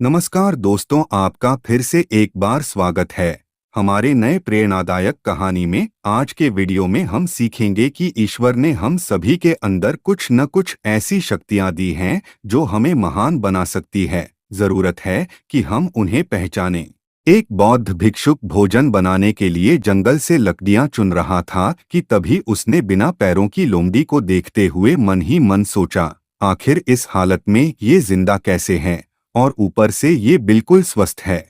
नमस्कार दोस्तों, आपका फिर से एक बार स्वागत है हमारे नए प्रेरणादायक कहानी में। आज के वीडियो में हम सीखेंगे कि ईश्वर ने हम सभी के अंदर कुछ न कुछ ऐसी शक्तियां दी हैं जो हमें महान बना सकती है। जरूरत है कि हम उन्हें पहचानें। एक बौद्ध भिक्षुक भोजन बनाने के लिए जंगल से लकड़ियां चुन रहा था कि तभी उसने बिना पैरों की लोमड़ी को देखते हुए मन ही मन सोचा, आखिर इस हालत में ये जिंदा कैसे है और ऊपर से ये बिल्कुल स्वस्थ है।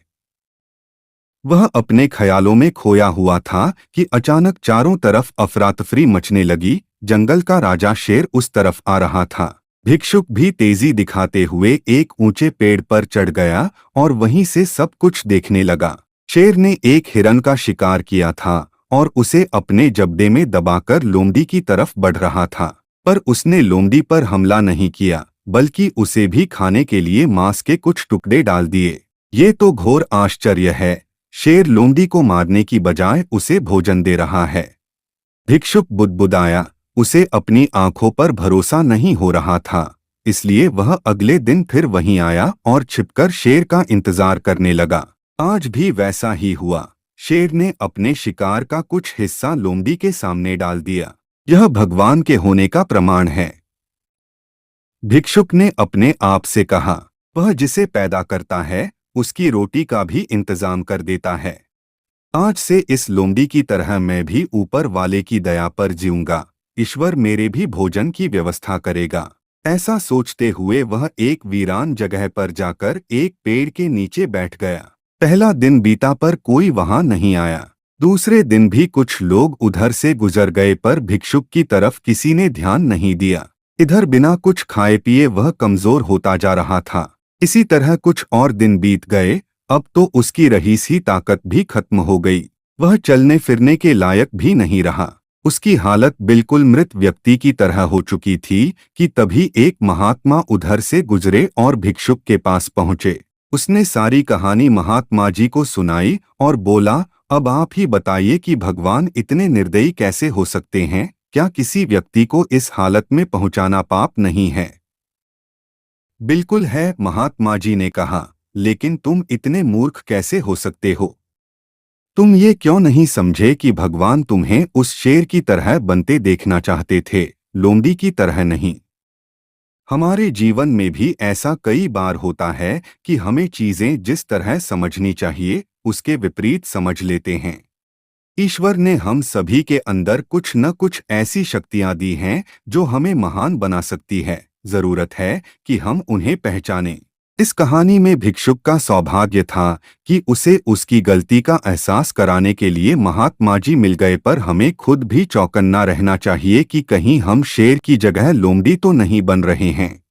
वह अपने ख्यालों में खोया हुआ था कि अचानक चारों तरफ अफरा-तफरी मचने लगी। जंगल का राजा शेर उस तरफ आ रहा था। भिक्षुक भी तेजी दिखाते हुए एक ऊंचे पेड़ पर चढ़ गया और वहीं से सब कुछ देखने लगा। शेर ने एक हिरन का शिकार किया था और उसे अपने जबड़े में दबाकर लोमड़ी की तरफ बढ़ रहा था, पर उसने लोमड़ी पर हमला नहीं किया, बल्कि उसे भी खाने के लिए मांस के कुछ टुकड़े डाल दिए। ये तो घोर आश्चर्य है, शेर लोमड़ी को मारने की बजाय उसे भोजन दे रहा है। भिक्षुक बुदबुदाया। उसे अपनी आंखों पर भरोसा नहीं हो रहा था। इसलिए वह अगले दिन फिर वहीं आया और छिपकर शेर का इंतजार करने लगा। आज भी वैसा ही हुआ। शेर ने अपने शिकार का कुछ हिस्सा लोमड़ी के सामने डाल दिया। यह भगवान के होने का प्रमाण है, भिक्षुक ने अपने आप से कहा। वह जिसे पैदा करता है उसकी रोटी का भी इंतजाम कर देता है। आज से इस लोमड़ी की तरह मैं भी ऊपर वाले की दया पर जीऊंगा। ईश्वर मेरे भी भोजन की व्यवस्था करेगा। ऐसा सोचते हुए वह एक वीरान जगह पर जाकर एक पेड़ के नीचे बैठ गया। पहला दिन बीता पर कोई वहां नहीं आया। दूसरे दिन भी कुछ लोग उधर से गुजर गए, पर भिक्षुक की तरफ किसी ने ध्यान नहीं दिया। इधर बिना कुछ खाए पिए वह कमजोर होता जा रहा था। इसी तरह कुछ और दिन बीत गए। अब तो उसकी रही सी ताकत भी खत्म हो गई। वह चलने फिरने के लायक भी नहीं रहा। उसकी हालत बिल्कुल मृत व्यक्ति की तरह हो चुकी थी कि तभी एक महात्मा उधर से गुजरे और भिक्षुक के पास पहुंचे। उसने सारी कहानी महात्मा जी को सुनाई और बोला, अब आप ही बताइए कि भगवान इतने निर्दयी कैसे हो सकते हैं। क्या किसी व्यक्ति को इस हालत में पहुंचाना पाप नहीं है? बिल्कुल है, महात्मा जी ने कहा, लेकिन तुम इतने मूर्ख कैसे हो सकते हो? तुम ये क्यों नहीं समझे कि भगवान तुम्हें उस शेर की तरह बनते देखना चाहते थे, लोमड़ी की तरह नहीं। हमारे जीवन में भी ऐसा कई बार होता है कि हमें चीजें जिस तरह समझनी चाहिए उसके विपरीत समझ लेते हैं। ईश्वर ने हम सभी के अंदर कुछ न कुछ ऐसी शक्तियां दी हैं जो हमें महान बना सकती है। जरूरत है कि हम उन्हें पहचानें। इस कहानी में भिक्षुक का सौभाग्य था कि उसे उसकी गलती का एहसास कराने के लिए महात्मा जी मिल गए, पर हमें खुद भी चौकन्ना रहना चाहिए कि कहीं हम शेर की जगह लोमड़ी तो नहीं बन रहे हैं।